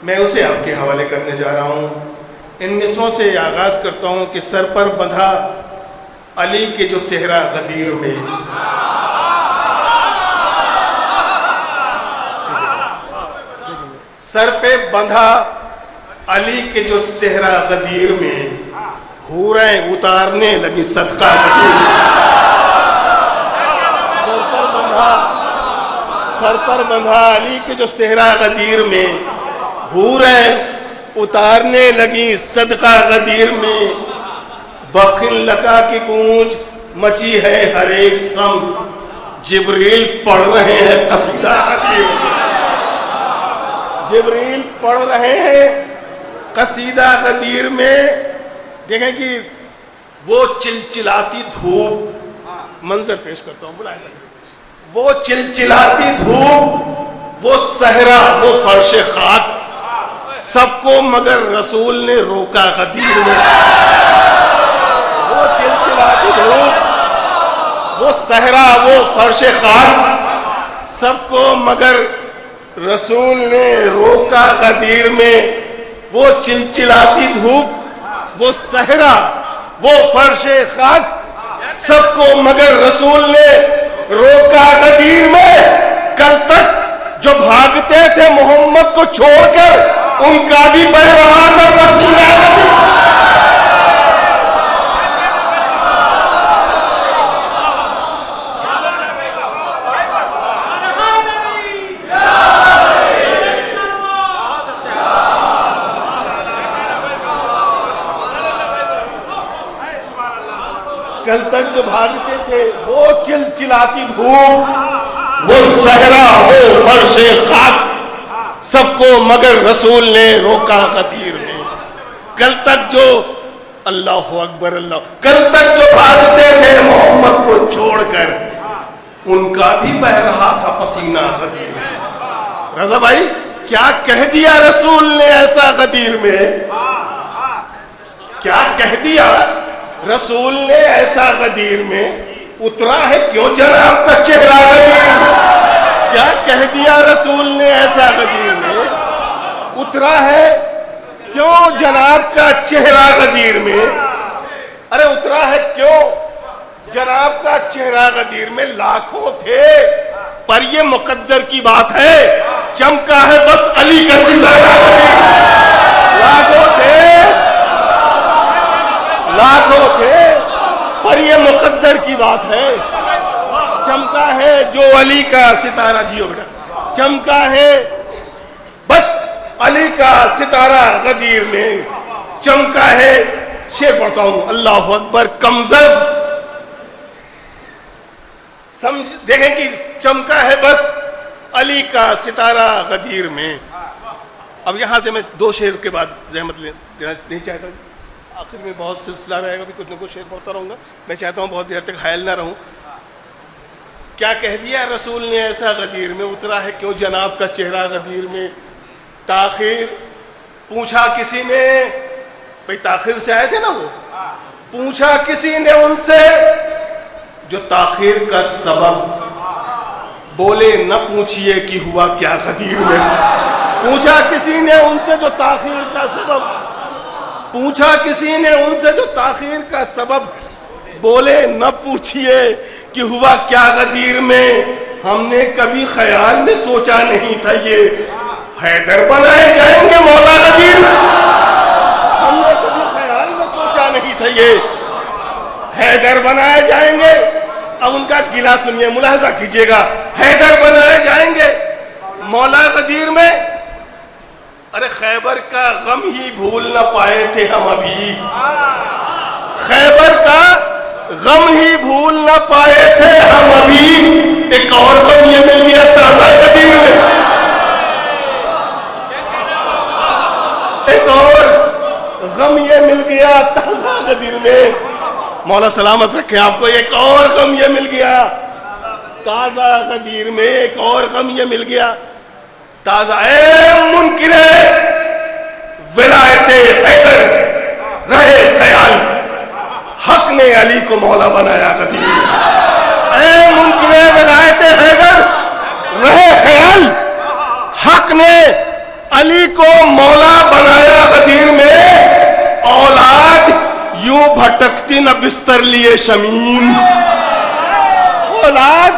میں اسے آپ کے حوالے کرنے جا رہا ہوں. ان مصروں سے آغاز کرتا ہوں کہ سر پر بندھا علی کے جو صحرا غدیر میں. سر پہ بندھا علی کے جو صحرا غدیر میں حوریں اتارنے لگی صدقہ غدیر میں. سر پر بندھا علی کے جو صحرا غدیر میں حوریں اتارنے لگی صدقہ غدیر میں. بخل لکا کی گونج مچی ہے ہر ایک سمت، جبریل پڑھ رہے ہیں قصیدہ غدیر میں. جبریل پڑھ رہے ہیں قصیدہ غدیر میں. دیکھیں کہ وہ چلچلاتی دھوپ، منظر پیش کرتا ہوں بلائیں گے. وہ چلچلاتی دھوپ، وہ صحرا، وہ فرش خاک، سب کو مگر رسول نے روکا غدیر میں. وہ چلچلاتی دھوپ، وہ صحرا، وہ فرش خاک، سب کو مگر رسول نے روکا غدیر میں. وہ چلچلاتی دھوپ، وہ صحرا، وہ فرش خاک، سب کو مگر رسول نے روکا غدیر میں. کل تک جو بھاگتے تھے محمد کو چھوڑ کر، ان کا بھی بہ رہا تھا پسینہ غدیر. کل تک جو بھاگتے تھے وہ چلچلاتی دھوپ، وہ صحرا، وہ فرش خاک، سب کو مگر رسول نے روکا غدیر میں. کل تک جو اللہ اکبر اللہ، کل تک جو بھاگتے تھے محمد کو چھوڑ کر، ان کا بھی بہ رہا تھا پسینہ غدیر میں. رضا بھائی کیا کہہ دیا رسول نے ایسا غدیر میں؟ کیا کہہ دیا رسول نے ایسا غدیر میں؟ اترا ہے کیوں جناب کا چہرہ غدیر میں؟ کیا کہہ دیا رسول نے ایسا غدیر میں؟ اترا ہے کیوں جناب کا چہرہ غدیر میں؟ ارے اترا ہے کیوں جناب کا چہرہ غدیر میں؟ لاکھوں تھے پر یہ مقدر کی بات ہے، چمکا ہے بس علی کا ستارہ غدیر. لاکھوں تھے، لاکھوں تھے پر یہ مقدر کی بات ہے، چمکا ہے جو علی کا ستارہ. جیو بیٹا، چمکا ہے بس علی کا ستارہ غدیر میں، چمکا ہے. شعر پڑھتا ہوں، اللہ اکبر. کمزر دیکھیں کہ چمکا ہے بس علی کا ستارہ غدیر میں. اب یہاں سے میں دو شعر کے بعد زحمت دینا نہیں چاہتا. آخر میں بہت سلسلہ رہے گا، بھی کچھ نہ کچھ شعر پڑھتا رہوں گا. میں چاہتا ہوں بہت دیر تک حائل نہ رہوں. کیا کہہ دیا رسول نے ایسا غدیر میں؟ اترا ہے کیوں جناب کا چہرہ غدیر میں. تاخیر پوچھا کسی نے، بھئی تاخیر سے آئے تھے نا وہ، پوچھا کسی نے ان سے جو تاخیر کا سبب، بولے نہ پوچھئے کہ ہوا کیا غدیر میں. پوچھا کسی نے ان سے جو تاخیر کا سبب، پوچھا کسی نے ان سے جو تاخیر کا سبب، بولے نہ پوچھئے کہ ہوا کیا غدیر میں. ہم نے کبھی خیال میں سوچا نہیں تھا یہ حیدر بنائے جائیں گے مولا غدیر میں. ہم نے کبھی خیال میں سوچا نہیں تھا یہ حیدر بنائے جائیں گے. اب ان کا گلہ سنیے، ملاحظہ کیجئے گا. حیدر بنائے جائیں گے مولا غدیر میں. ارے خیبر کا غم ہی بھول نہ پائے تھے ہم ابھی. خیبر کا غم ہی بھول نہ پائے تھے ہم ابھی. ایک اور غم یہ مل گیا تازہ غدیر میں. ایک اور غم یہ مل گیا تازہ غدیر میں. مولا سلامت رکھے آپ کو. ایک اور غم یہ مل گیا تازہ غدیر میں. ایک اور غم یہ مل گیا تازہ. اے منکرے ولایت حیدر رہے خیال، حق نے علی کو مولا بنایا غدیر میں. اے منکرے ولایت حیدر رہے خیال، حق نے علی کو مولا بنایا غدیر میں، اولاد یوں بھٹکتی نہ بستر لیے شمیم، اولاد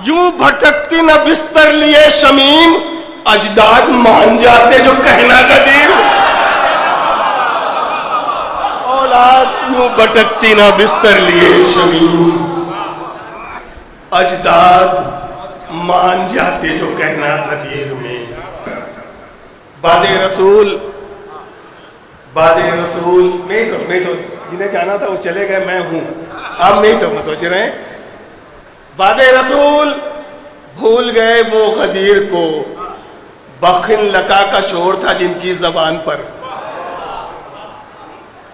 یوں بھٹکتی نہ بستر لیے شمیم، اجداد مان جاتے جو کہنا غدیر، اولاد یوں بھٹکتی نہ بستر لیے شمیم، اجداد مان جاتے جو کہنا غدیر میں۔ باد رسول میں تو جنہیں جانا تھا وہ چلے گئے، میں ہوں، اب نہیں تو متوجہ رہے۔ باد رسول بھول گئے وہ غدیر کو، بخن لکا کا شور تھا جن کی زبان پر۔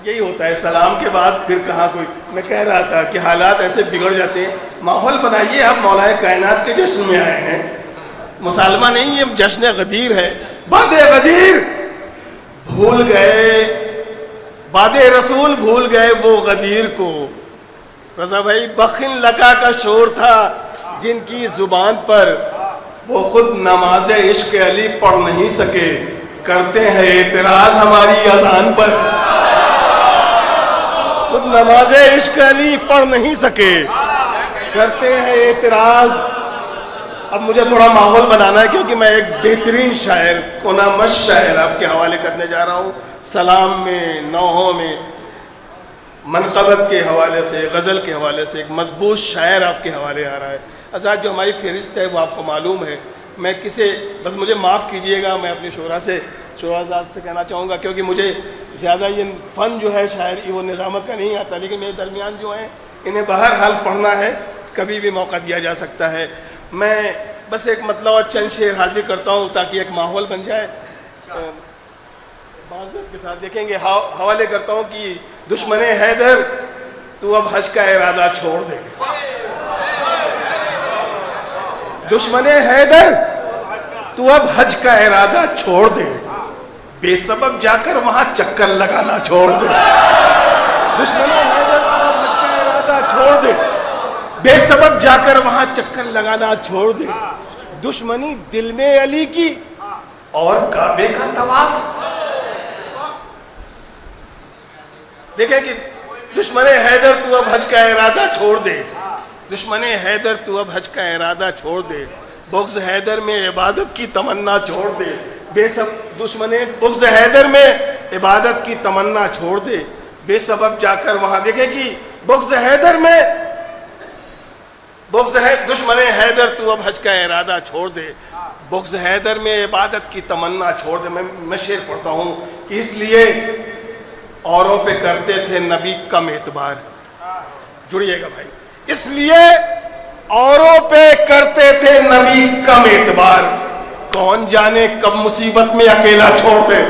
یہی ہوتا ہے سلام کے بعد پھر کہاں کوئی، میں کہہ رہا تھا کہ حالات ایسے بگڑ جاتے ہیں۔ ماحول بنائیے، آپ مولا کائنات کے جشن میں آئے ہیں، مسالمہ نہیں، یہ جشن غدیر ہے۔ باد غدیر بھول گئے، باد رسول بھول گئے وہ غدیر کو، رضا بھائی بخن لکا کا شور تھا جن کی زبان پر، وہ خود نماز عشق علی پڑھ نہیں سکے، کرتے ہیں اعتراض ہماری اذان پر، خود نماز عشق علی پڑھ نہیں سکے، کرتے ہیں اعتراض۔ اب مجھے تھوڑا ماحول بنانا ہے کیونکہ میں ایک بہترین شاعر، کونامش شاعر آپ کے حوالے کرنے جا رہا ہوں، سلام میں، نوحوں میں، منقبت کے حوالے سے، غزل کے حوالے سے ایک مضبوط شاعر آپ کے حوالے آ رہا ہے۔ حضرات جو ہماری فہرست ہے وہ آپ کو معلوم ہے، میں کسے، بس مجھے معاف کیجئے گا، میں اپنے شعراء سے کہنا چاہوں گا کیونکہ مجھے زیادہ یہ فن جو ہے شاعری وہ نظامت کا نہیں آتا، لیکن میرے درمیان جو ہیں انہیں بہرحال پڑھنا ہے، کبھی بھی موقع دیا جا سکتا ہے۔ میں بس ایک مطلب اور چند شعر حاضر کرتا ہوں تاکہ ایک ماحول بن جائے، معذرت کے ساتھ دیکھیں گے، حوالے کرتا ہوں کہ دشمن حیدر تو اب حج کا ارادہ چھوڑ دے، دشمن حیدر تو اب حج کا ارادہ چھوڑ دے، بے سبب جا کر وہاں چکر لگانا چھوڑ دے، دشمن حیدر تو اب حج کا ارادہ چھوڑ دے، بے سبب جا کر وہاں چکر لگانا چھوڑ دے، دشمنی دل میں علی کی اور کعبے کا طواف۔ دیکھیں کہ دشمن حیدر تو اب حج کا ارادہ چھوڑ دے، دشمن حیدر تو اب حج کا ارادہ چھوڑ دے، بغض حیدر میں عبادت کی تمنا چھوڑ دے، بے سبب دشمن بغض حیدر میں عبادت کی تمنا چھوڑ دے، بے سبب جا کر وہاں دیکھیں کہ بغض حیدر میں، دشمن حیدر تو اب حج کا ارادہ چھوڑ دے، بغض حیدر میں عبادت کی تمنا چھوڑ دے۔ میں شعر پڑھتا ہوں کہ اس لیے اوروں پہ کرتے تھے نبی کم اعتبار، جڑیے گا بھائی، اس لیے اوروں پہ کرتے تھے نبی کم اعتبار، کون جانے کب مصیبت میں اکیلا چھوڑ دے۔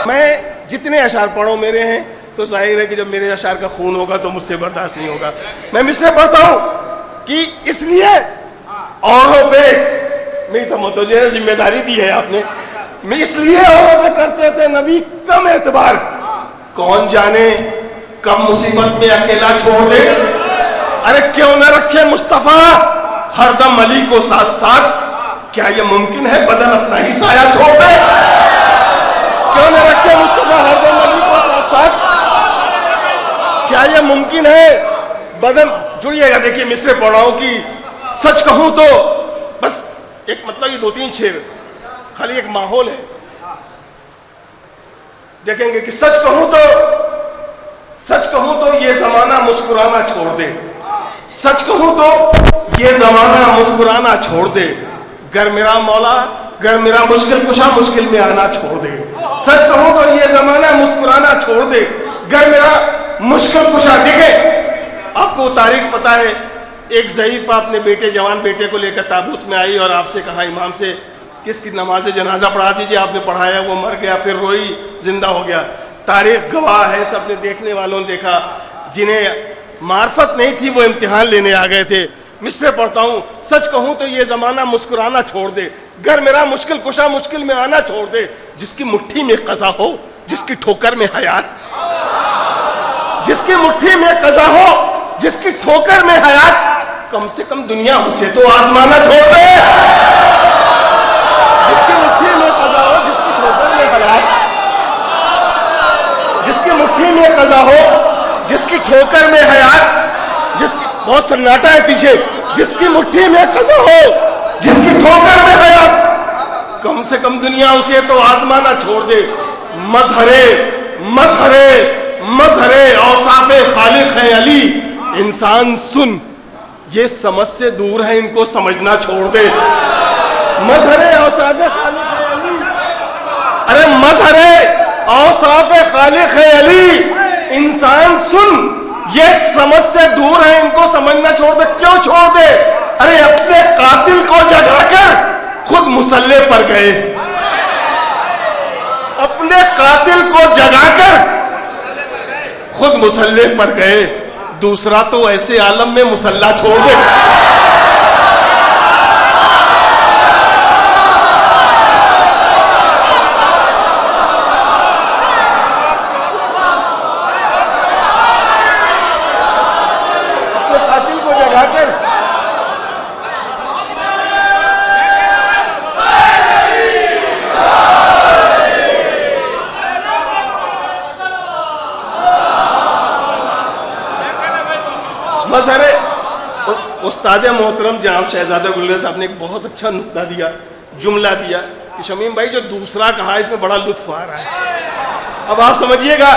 میں جتنے اشعار پڑھوں میرے ہیں تو ظاہر ہے کہ جب میرے اشعار کا خون ہوگا تو مجھ سے برداشت نہیں ہوگا۔ میں مصرع پڑھتا ہوں کہ اس لیے اوروں پہ، میری تو متوجہ ذمہ داری دی ہے آپ نے، میں اس لیے اوروں پہ کرتے تھے نبی کم اعتبار، کون جانے کب مصیبت میں اکیلا چھوڑ دے۔ ارے کیوں نہ رکھے مصطفیٰ ہر دم علی کو ساتھ ساتھ، کیا یہ ممکن ہے بدن اپنا ہی سایہ چھوڑ دے؟ کیوں نہ رکھے مصطفیٰ ہر دم علی کو ساتھ ساتھ، کیا یہ ممکن ہے بدن، جڑیے گا دیکھیے مصرع پڑھ رہا ہوں کہ سچ کہوں تو، بس ایک مطلب یہ 2-3 شعر خالی ایک ماحول ہے، دیکھیں گے کہ سچ کہوں تو یہ زمانہ مسکرانا چھوڑ دے، سچ کہوں تو یہ زمانہ مسکرانا چھوڑ دے، گر میرا مولا گر میرا مشکل کشا مشکل میں آنا چھوڑ دے، سچ کہوں تو یہ زمانہ مسکرانا چھوڑ دے، گر میرا مشکل کشا۔ دیکھیں آپ کو تاریخ پتہ ہے، ایک ضعیف اپنے بیٹے، جوان بیٹے کو لے کر تابوت میں آئی اور آپ سے کہا امام سے کس کی نماز جنازہ پڑھا دیجئے، آپ نے پڑھایا، وہ مر گیا، پھر روئی، زندہ ہو گیا۔ تاریخ گواہ ہے، سب نے دیکھنے والوں نے دیکھا، جنہیں معرفت نہیں تھی وہ امتحان لینے آ گئے تھے۔ مصرع پڑھتا ہوں، سچ کہوں تو یہ زمانہ مسکرانا چھوڑ دے، گر میرا مشکل کشا مشکل میں آنا چھوڑ دے، جس کی مٹھی میں قضا ہو جس کی ٹھوکر میں حیات، جس کی مٹھی میں قضا ہو جس کی ٹھوکر میں حیات، کم سے کم دنیا اسے تو آزمانا چھوڑ دے، جس کی مٹھی میں قضا ہو جس کی ٹھوکر ٹھوکر میں حیات، جس کی بہت سناٹا ہے پیچھے، جس کی مٹھی میں قضا ہو، جس کی ٹھوکر میں حیات، کم سے کم دنیا اسے تو آزمانا چھوڑ دے. مظہرے اوصاف خالق ہے علی. انسان سن، یہ سمجھ سے دور ہے، ان کو سمجھنا چھوڑ دے. مظہرے اوصاف خالق ہے علی، ارے مظہرے اوصاف خالق ہے علی. انسان سن، یہ سمجھ سے دور ہے، ان کو سمجھنا چھوڑ دے. کیوں چھوڑ دے؟ ارے اپنے قاتل کو جگا کر خود مسلح پر گئے. اپنے قاتل کو جگا کر خود مسلح پر گئے. دوسرا تو ایسے عالم میں مسلح چھوڑ دے. اپنے قاتل کو جگا کر استاد محترم جناب شہزادہ گلزار صاحب نے ایک بہت اچھا نقطہ دیا، جملہ دیا کہ شمیم بھائی جو دوسرا کہا اس میں بڑا لطف آ رہا ہے. اب آپ سمجھیے گا،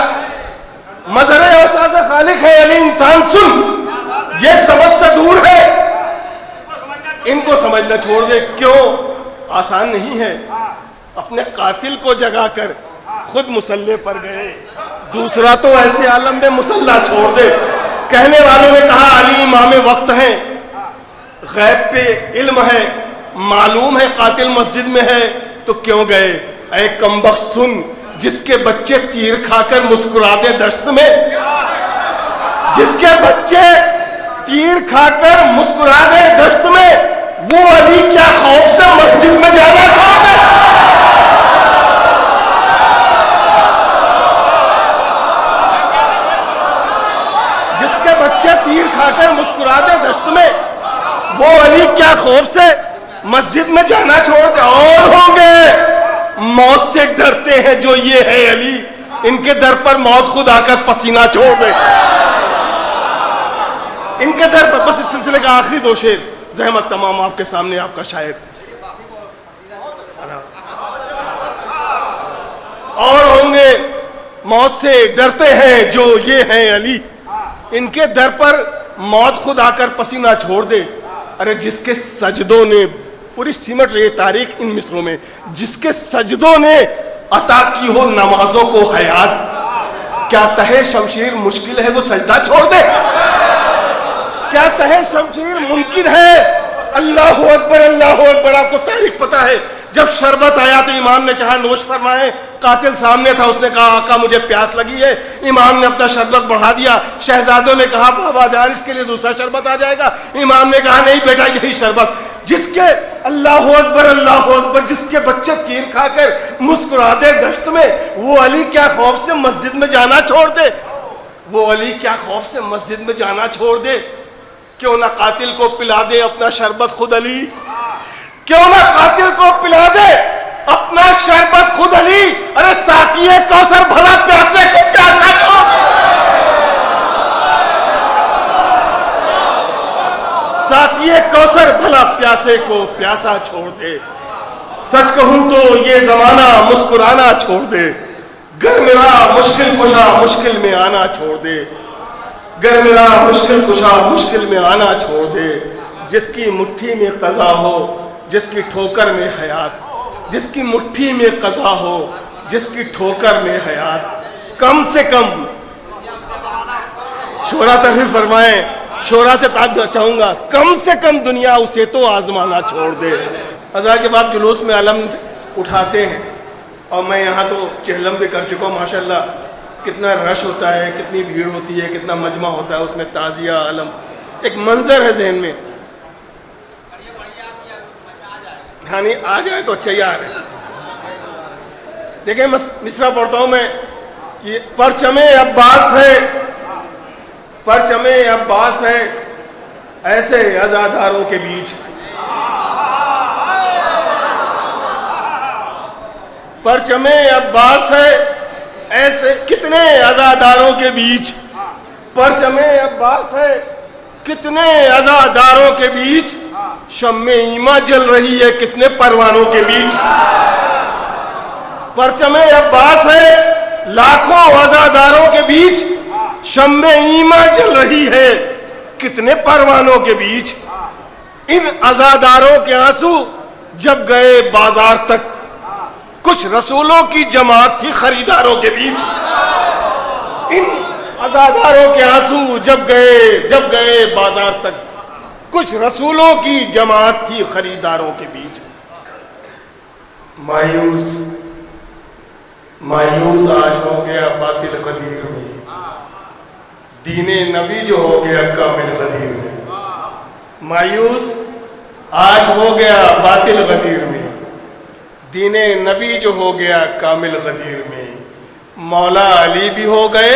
مظہر اوصاف خالق ہے علی. انسان سن، یہ سمجھ سے دور ہے، ان کو سمجھنا چھوڑ دے. کیوں؟ آسان نہیں ہے. اپنے قاتل کو جگا کر خود مسلح پر گئے. دوسرا تو ایسے عالم میں مسلح چھوڑ دے. کہنے والوں نے کہا علی امام وقت ہیں، غیب پہ علم ہے، معلوم ہے قاتل مسجد میں ہے، تو کیوں گئے؟ اے کمبخت سن، جس کے بچے تیر کھا کر مسکرا دے دشت میں، جس کے بچے تیر کھا کر مسکرا دے دشت میں، وہ علی کیا خوف سے مسجد میں جانا چھوڑ دے؟ جس کے بچے تیر کھا کر مسکرا دے دشت میں، وہ علی کیا خوف سے مسجد میں جانا چھوڑ دے؟ اور ہوں گے موت سے ڈرتے ہیں جو یہ ہے علی، ان کے در پر موت خود آ کر پسینہ چھوڑ دے. ان کے در پر. بس اس سلسلے کا آخری دو شعر زحمت تمام آپ کے سامنے آپ کا شاعر. اور ہوں گے موت سے ڈرتے ہیں جو یہ ہیں علی، ان کے در پر موت خود آ کر پسینہ چھوڑ دے. ارے جس کے سجدوں نے، پوری سمٹ رہی تاریخ ان مصروں میں، جس کے سجدوں نے عطا کی ہو نمازوں کو حیات، کیا تہے شمشیر مشکل ہے وہ سجدہ چھوڑ دے؟ کیا تہے شمشیر ممکن ہے؟ اللہ اکبر اللہ اکبر. آپ کو تاریخ پتا ہے، جب شربت آیا تو امام نے چاہا نوش فرمائے، قاتل سامنے تھا، اس نے کہا آقا مجھے پیاس لگی ہے. امام نے اپنا شربت بڑھا دیا. شہزادوں نے کہا بابا جان اس کے لیے دوسرا شربت آ جائے گا. امام نے کہا نہیں بیٹا یہی شربت. جس کے اللہ اکبر جس کے بچے تیر کھا کر مسکرا دے دشت میں، وہ علی کیا خوف سے مسجد میں جانا چھوڑ دے؟ وہ علی کیا خوف سے مسجد میں جانا چھوڑ دے؟ کیوں نہ قاتل کو پلا دے اپنا شربت خود علی؟ کیوں نہ قاتل کو پلا دے اپنا شربت خود علی؟ ارے ساقیے کوثر بھلا پیاسے کو پیاسا چھوڑ دے. ساقیے کوثر بھلا پیاسے کو پیاسا چھوڑ دے. سچ کہوں تو یہ زمانہ مسکرانا چھوڑ دے. گر میرا مشکل کشا مشکل میں آنا چھوڑ دے. گر میرا مشکل کشا مشکل میں آنا چھوڑ دے. جس کی مٹھی میں قضا ہو، جس کی ٹھوکر میں حیات، جس کی مٹھی میں قضا ہو، جس کی ٹھوکر میں حیات. کم سے کم شورا تحریر فرمائیں، شورا سے چاہوں گا کم سے کم دنیا اسے تو آزمانا چھوڑ دے. حضرات جب آپ جلوس میں علم اٹھاتے ہیں، اور میں یہاں تو چہلم بھی کر چکا ہوں ماشاءاللہ، کتنا رش ہوتا ہے، کتنی بھیڑ ہوتی ہے، کتنا مجمع ہوتا ہے، اس میں تعزیہ علم ایک منظر ہے ذہن میں. ہاں نہیں آ جائے تو اچھا ہی آ رہے. دیکھیں مصرع پڑھتا ہوں میں کہ پرچم عباس ہے، پرچم عباس ہے ایسے عزاداروں کے بیچ. پرچم عباس ہے ایسے کتنے عزاداروں کے بیچ. پرچم عباس ہے کتنے عزاداروں کے بیچ، شمع ایما جل رہی ہے کتنے پروانوں کے بیچ. پرچم عباس ہے لاکھوں عزاداروں کے بیچ، شمع ایما جل رہی ہے کتنے پروانوں کے بیچ. ان عزاداروں کے آنسو جب گئے بازار تک، کچھ رسولوں کی جماعت تھی خریداروں کے بیچ. ان عزاداروں کے آنسو جب گئے بازار تک، کچھ رسولوں کی جماعت تھی خریداروں کے بیچ. مایوس آج ہو گیا باطل غدیر میں، دین نبی جو ہو گیا کامل غدیر میں. مایوس آج ہو گیا باطل غدیر میں، دین نبی جو ہو گیا کامل غدیر میں. مولا علی بھی ہو گئے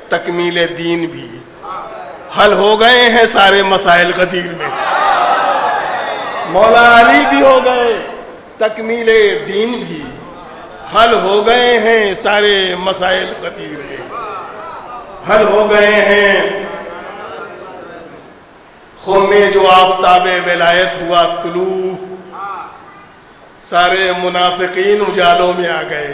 تکمیل دین بھی، حل ہو گئے ہیں سارے مسائل غدیر میں. مولا علی بھی ہو گئے تکمیل دین بھی، حل ہو گئے ہیں سارے مسائل غدیر میں. حل ہو گئے ہیں. خم میں جو آفتاب ولایت ہوا طلوع، سارے منافقین اجالوں میں آ گئے.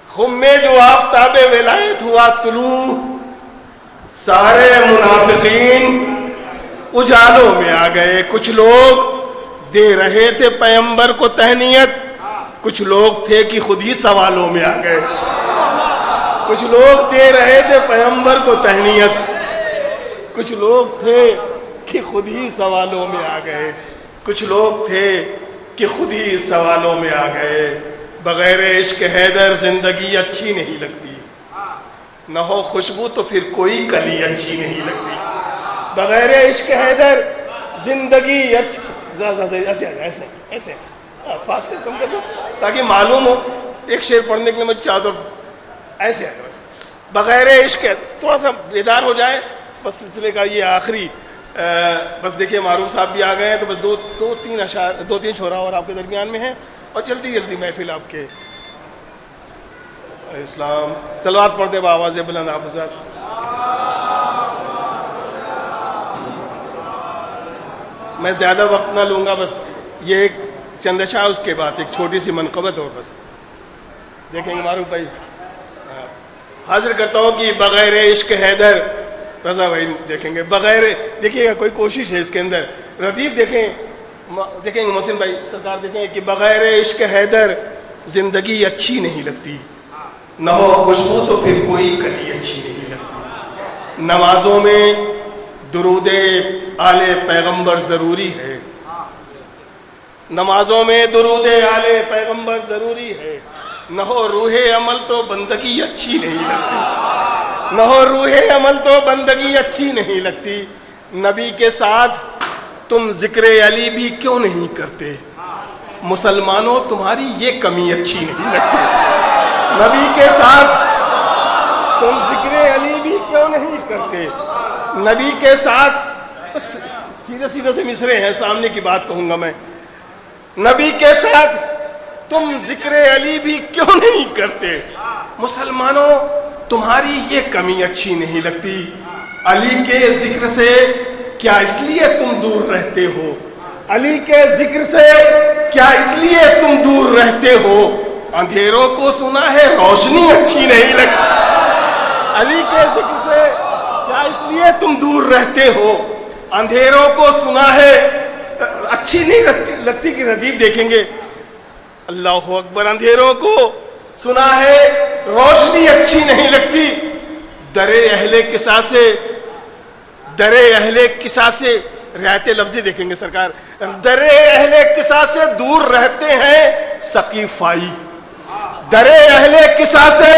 خم میں جو آفتاب ولایت ہوا طلوع، سارے منافقین اجالوں میں آ گئے. کچھ لوگ دے رہے تھے پیغمبر کو تہنیت، کچھ لوگ تھے کہ خود ہی سوالوں میں آ گئے. کچھ لوگ دے رہے تھے پیغمبر کو تہنیت، کچھ لوگ تھے کہ خود ہی سوالوں میں آ گئے. کچھ لوگ تھے کہ خود ہی سوالوں میں آ گئے. بغیر عشق حیدر زندگی اچھی نہیں لگتی، نہ ہو خوشبو تو پھر کوئی کلی اچھی نہیں لگتی. بغیر عشق حیدر زندگی ایسے فاصلے کم کر دو تاکہ معلوم ہو. ایک شعر پڑھنے کے لیے مجھے چاہتا ہوں ایسے بغیر عشق تھوڑا سا بیدار ہو جائے. بس سلسلے کا یہ آخری بس دیکھیے معروف صاحب بھی آ گئے ہیں تو بس دو تین شعرا اور آپ کے درمیان میں ہیں اور جلدی محفل آپ کے. اسلام صلوات پڑھتے بآواز بلند آپ حضرات. میں زیادہ وقت نہ لوں گا، بس یہ ایک چند اشعار اس کے بعد ایک چھوٹی سی منقبت اور بس دیکھیں گے. معروف بھائی حاضر کرتا ہوں کہ بغیر عشق حیدر، رضا بھائی دیکھیں گے بغیر، دیکھیے گا کوئی کوشش ہے اس کے اندر. ردیف دیکھیں گے محسن بھائی سرکار دیکھیں کہ بغیر عشق حیدر زندگی اچھی نہیں لگتی، نہ ہو خوشبو تو پھر کوئی کلی اچھی نہیں لگتی. نمازوں میں درود آل پیغمبر ضروری ہے، نمازوں میں درود آل پیغمبر ضروری ہے. نہ ہو روح عمل تو بندگی اچھی نہیں لگتی، نہ ہو روح عمل تو بندگی اچھی نہیں لگتی. نبی کے ساتھ تم ذکر علی بھی کیوں نہیں کرتے، مسلمانوں تمہاری یہ کمی اچھی نہیں لگتی. نبی کے ساتھ تم ذکر علی بھی کیوں نہیں کرتے. نبی کے ساتھ سیدھے سے مصرے ہیں، سامنے کی بات کہوں گا میں. نبی کے ساتھ تم ذکر علی بھی کیوں نہیں کرتے، مسلمانوں تمہاری یہ کمی اچھی نہیں لگتی. علی کے ذکر سے کیا اس لیے تم دور رہتے ہو، علی کے ذکر سے کیا اس لیے تم دور رہتے ہو. اندھیروں کو سنا ہے روشنی اچھی نہیں لگتی. علی کے ذکر سے کیا اس لیے تم دور رہتے ہو، اندھیروں کو سنا ہے اچھی نہیں لگتی. کہ ردیف دیکھیں گے اللہ اکبر، اندھیروں کو سنا ہے روشنی اچھی نہیں لگتی. در اہل قصا سے رعایت لفظی دیکھیں گے سرکار. در اہل قصا سے دور رہتے ہیں سقیفائی، در اہل قصا سے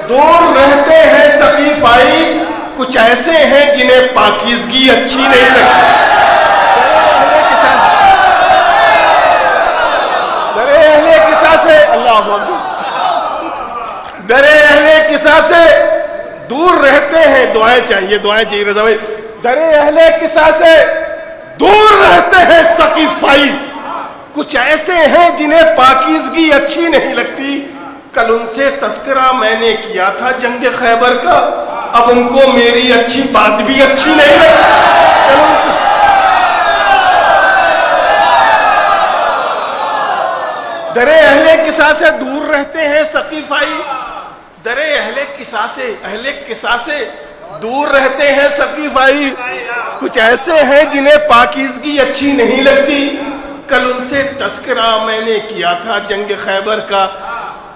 دور رہتے ہیں سقیفائی. کچھ ایسے ہیں جنہیں پاکیزگی اچھی نہیں لگتی. در اہل قصا سے اللہ در اہل قصا سے دور رہتے ہیں. دعائیں چاہیے رضا بھائی. در اہل قصا سے دور رہتے ہیں سقیفائی. کچھ ایسے ہیں جنہیں پاکیزگی اچھی نہیں لگتی. کل ان سے تذکرہ میں نے کیا تھا جنگ خیبر کا، اب ان کو میری اچھی بات بھی اچھی نہیں لگتی. درے اہل قصا سے دور رہتے ہیں ثقیفائی، درے اہل قصا سے دور رہتے ہیں ثقیفائی. کچھ ایسے ہیں جنہیں پاکیزگی اچھی نہیں لگتی. کل ان سے تذکرہ میں نے کیا تھا جنگ خیبر کا،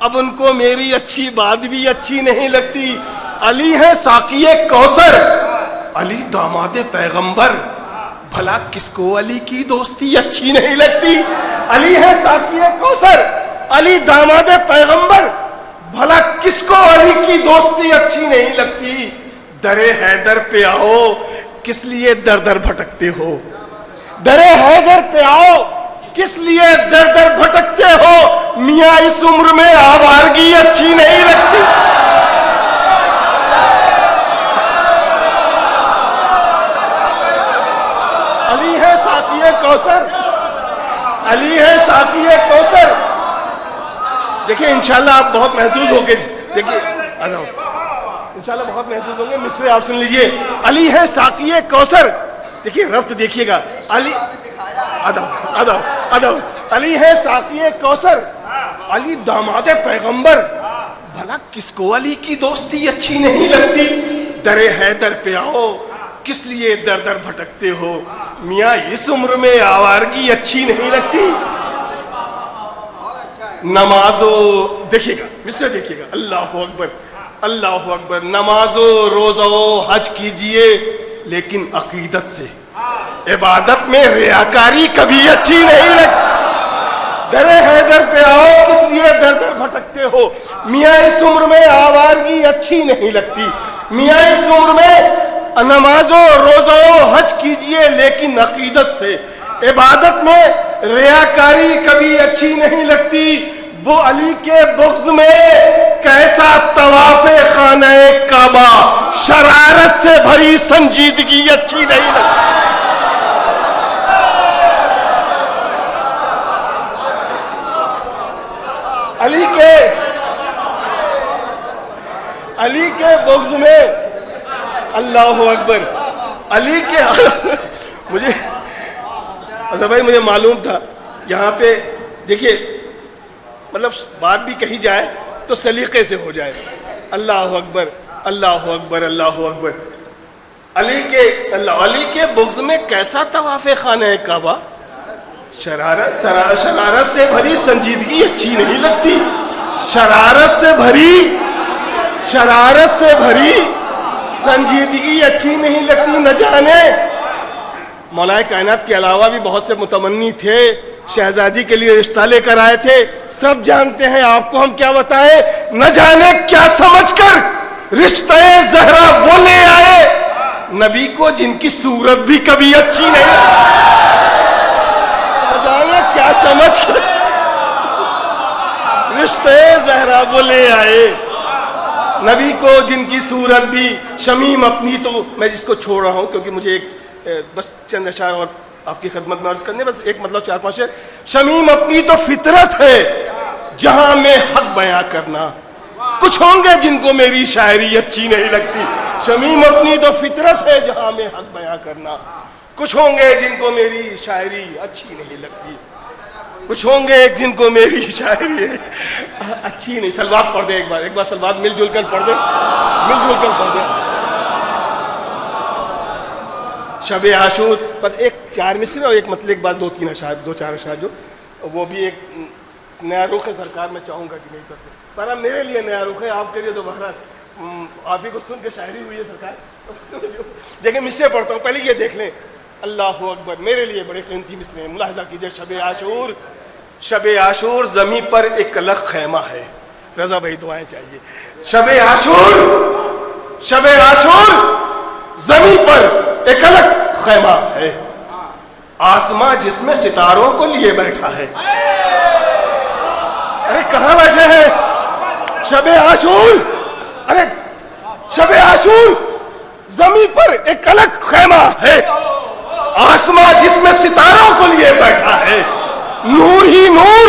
اب ان کو میری اچھی بات بھی اچھی نہیں لگتی. علی ہے ساقی کوثر، علی داماد پیغمبر، بھلا کس کو علی کی دوستی اچھی نہیں لگتی. علی ہے ساقی کوثر، علی داماد پیغمبر، بھلا کس کو علی کی دوستی اچھی نہیں لگتی. درے حیدر پہ آؤ، کس لیے در در بھٹکتے ہو. درے حیدر پہ آؤ، کس لیے در در بھٹکتے ہو. میاں اس عمر میں آوارگی اچھی نہیں لگتی. علی ہے ساقی کوثر، علی ہے ساقی کوثر. دیکھیں انشاءاللہ آپ بہت محظوظ ہوں گے. دیکھیے انشاءاللہ بہت محظوظ ہوں گے. مصرے آپ سن لیجئے. علی ہے ساقی کوثر، دیکھیے ربط دیکھیے گا. علی ادب علی ہے ساقی کوثر، علی داماد پیغمبر، بھلا کس کو علی کی دوستی اچھی نہیں لگتی. درے حیدر پہ آؤ، کس لیے در در بھٹکتے ہو. میاں اس عمر میں آوارگی اچھی نہیں لگتی. نمازو دیکھیے گا، مصرے دیکھیے گا. اللہ اکبر اللہ اکبر. نمازو روزہ و حج کیجئے لیکن عقیدت سے، عبادت میں ریاکاری کبھی اچھی نہیں لگتی. درے حیدر پہ آؤ، کس لیے در در بھٹکتے ہو. میاں اس عمر میں آوارگی اچھی نہیں لگتی. میاں اس عمر میں نماز و روزہ و حج کیجئے لیکن عقیدت سے، عبادت میں ریاکاری کبھی اچھی نہیں لگتی. وہ علی کے بغض میں کیسا طواف خانہ کعبہ، شرارت سے بھری سنجیدگی اچھی نہیں لگتی. علی کے بغض میں، اللہ اکبر، علی کے مجھے اظہر بھائی مجھے معلوم تھا یہاں پہ دیکھیے مطلب بات بھی کہی جائے تو سلیقے سے ہو جائے. اللہ اکبر اللہ اکبر اللہ اکبر. علی کے بغض میں کیسا طواف خانہ کعبہ، شرارت سے بھری سنجیدگی اچھی نہیں لگتی. شرارت سے بھری سنجیدگی اچھی نہیں لگتی. نہ جانے مولا کائنات کے علاوہ بھی بہت سے متمنی تھے، شہزادی کے لیے رشتہ لے کر آئے تھے. سب جانتے ہیں، آپ کو ہم کیا بتائیں. نہ جانے کیا سمجھ کر رشتہ زہرا وہ لے آئے نبی کو جن کی صورت بھی کبھی اچھی نہیں. نہ جانے کیا سمجھ کر رشتہ زہرا وہ لے آئے نبی کو جن کی صورت بھی. شمیم اپنی تو میں جس کو چھوڑ رہا ہوں کیونکہ مجھے ایک بس چند اشعار اور آپ کی خدمت میں عرض کرنے، بس ایک مطلب 4-5 شعر. شمیم اپنی تو فطرت ہے جہاں میں حق بیاں کرنا، کچھ ہوں گے جن کو میری شاعری اچھی نہیں لگتی. شمیم اپنی تو فطرت ہے جہاں میں حق بیاں کرنا، کچھ ہوں گے جن کو میری شاعری اچھی نہیں لگتی. کچھ ہوں گے جن کو میری شاعری اچھی نہیں. سلوات پڑھ دیں ایک بار سلوات مل جل کر پڑھ دیں. شب عاشور بس ایک 4 مصرے اور ایک مطلب ایک بات 2-3 اشعار 2-4 اشعار جو وہ بھی ایک نیا رخ ہے سرکار. میں چاہوں گا کہ نہیں کرتے پر میرے لیے نیا رخ ہے، آپ کے لیے تو بہرحال آپ ہی کو سن کے شاعری ہوئی ہے سرکار. دیکھیں مصرے پڑھتا ہوں، پہلے یہ دیکھ لیں. اللہ اکبر. میرے لیے بڑے قیمتی مصرے ہیں، ملاحظہ کیجئے. شب عاشور زمین پر ایک الگ خیمہ ہے. رضا بھائی دعائیں چاہیے. شب عاشور زمین پر ایک الگ خیمہ ہے، آسماں جس میں ستاروں کو لیے بیٹھا ہے. ارے کہاں بیٹھے ہیں؟ شب عاشور زمین پر ایک الگ خیمہ ہے، آسماں جس میں ستاروں کو لیے بیٹھا ہے. نور ہی نور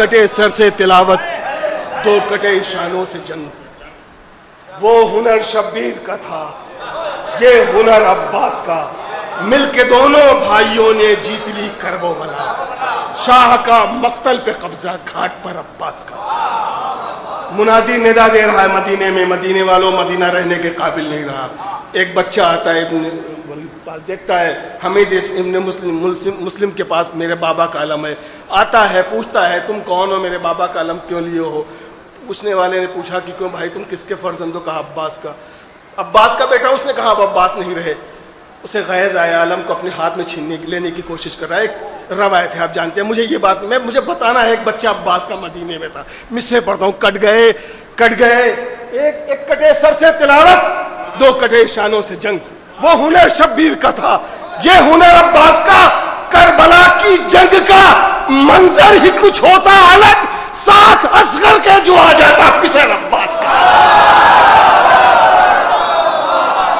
کٹے سر سے تلاوت، دو کٹے شانوں سے جنگ. وہ ہنر شبیر کا تھا، یہ ہنر عباس کا، مل کے دونوں بھائیوں نے جیت لی کرب و بلا. شاہ کا مقتل پہ قبضہ، گھاٹ پر عباس کا. منادی ندا دے رہا ہے مدینے میں، مدینے والوں مدینہ رہنے کے قابل نہیں رہا. ایک بچہ آتا ہے ابن پاس دیکھتا ہے حمید ابن مسلم کے پاس میرے بابا کا علم ہے. آتا ہے پوچھتا ہے تم کون ہو، میرے بابا کا علم کیوں لیے ہو؟ پوچھنے والے نے پوچھا کہ کیوں بھائی تم کس کے فرزند ہو؟ کہا عباس کا. عباس کا بیٹا؟ اس نے کہا اب عباس نہیں رہے. اسے غیظ آیا، علم کو اپنے ہاتھ میں لینے کی کوشش کر رہا ہے. ایک روایت ہے آپ جانتے ہیں، مجھے یہ بات مجھے بتانا ہے. ایک بچہ عباس کا مدینے میں تھا. مصرع پڑھتا ہوں. کٹ گئے ایک کٹے سر سے تلاوت، دو کٹے شانوں سے جنگ. وہ ہنر شبیر کا تھا، یہ ہنر عباس کا. کربلا کی جنگ کا منظر ہی کچھ ہوتا الگ، ساتھ اصغر کے جو آ جاتا پسر عباس کا.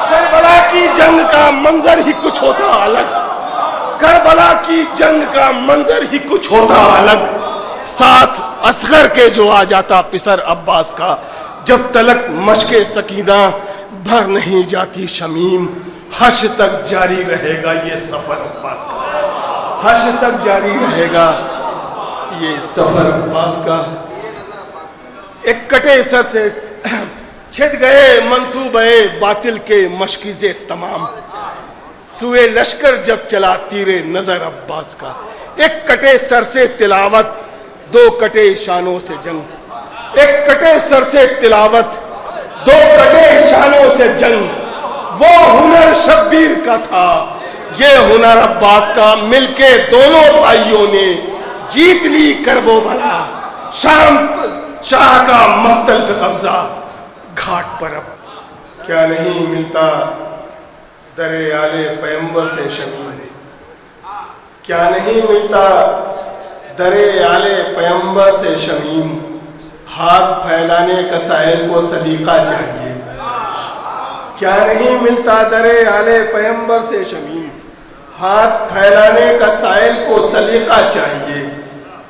کربلا کی جنگ کا منظر ہی کچھ ہوتا الگ، کربلا کی جنگ کا منظر ہی کچھ ہوتا الگ، ساتھ اصغر کے جو آ جاتا پسر عباس کا. جب تلک مشق سکینہ بھر نہیں جاتی شمیم، حشر تک جاری رہے گا یہ سفر عباس کا. حشر تک جاری رہے گا یہ سفر عباس کا. ایک کٹے سر سے چھٹ گئے منصوبے باطل کے مشکیزے تمام، سوئے لشکر جب چلا تیرے نظر عباس کا. ایک کٹے سر سے تلاوت، دو کٹے شانوں سے جنگ. ایک کٹے سر سے تلاوت، دو کٹے شانوں سے جنگ. وہ ہنر شبیر کا تھا، یہ ہنر عباس کا. مل کے دونوں بھائیوں نے جیت لی کرب و بلا. شاہ کا مقتل پہ قبضہ، گھاٹ پر اب کیا نہیں ملتا در آل پیغمبر سے شمیم. کیا نہیں ملتا در آل پیغمبر سے شمیم. ہاتھ پھیلانے کا سائل کو سلیقہ چاہیے. کیا نہیں ملتا در آل پیغمبر سے شمیم. ہاتھ پھیلانے کا سائل کو سلیقہ چاہیے.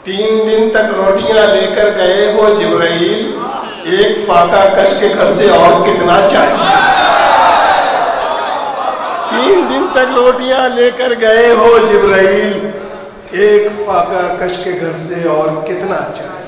3 دن تک روٹیاں لے کر گئے ہو جبرائیل، ایک فاقہ کش کے گھر سے اور کتنا چاہیے. 3 دن تک روٹیاں لے کر گئے ہو جبرائیل، ایک فاقہ کش کے گھر سے اور کتنا چاہیے.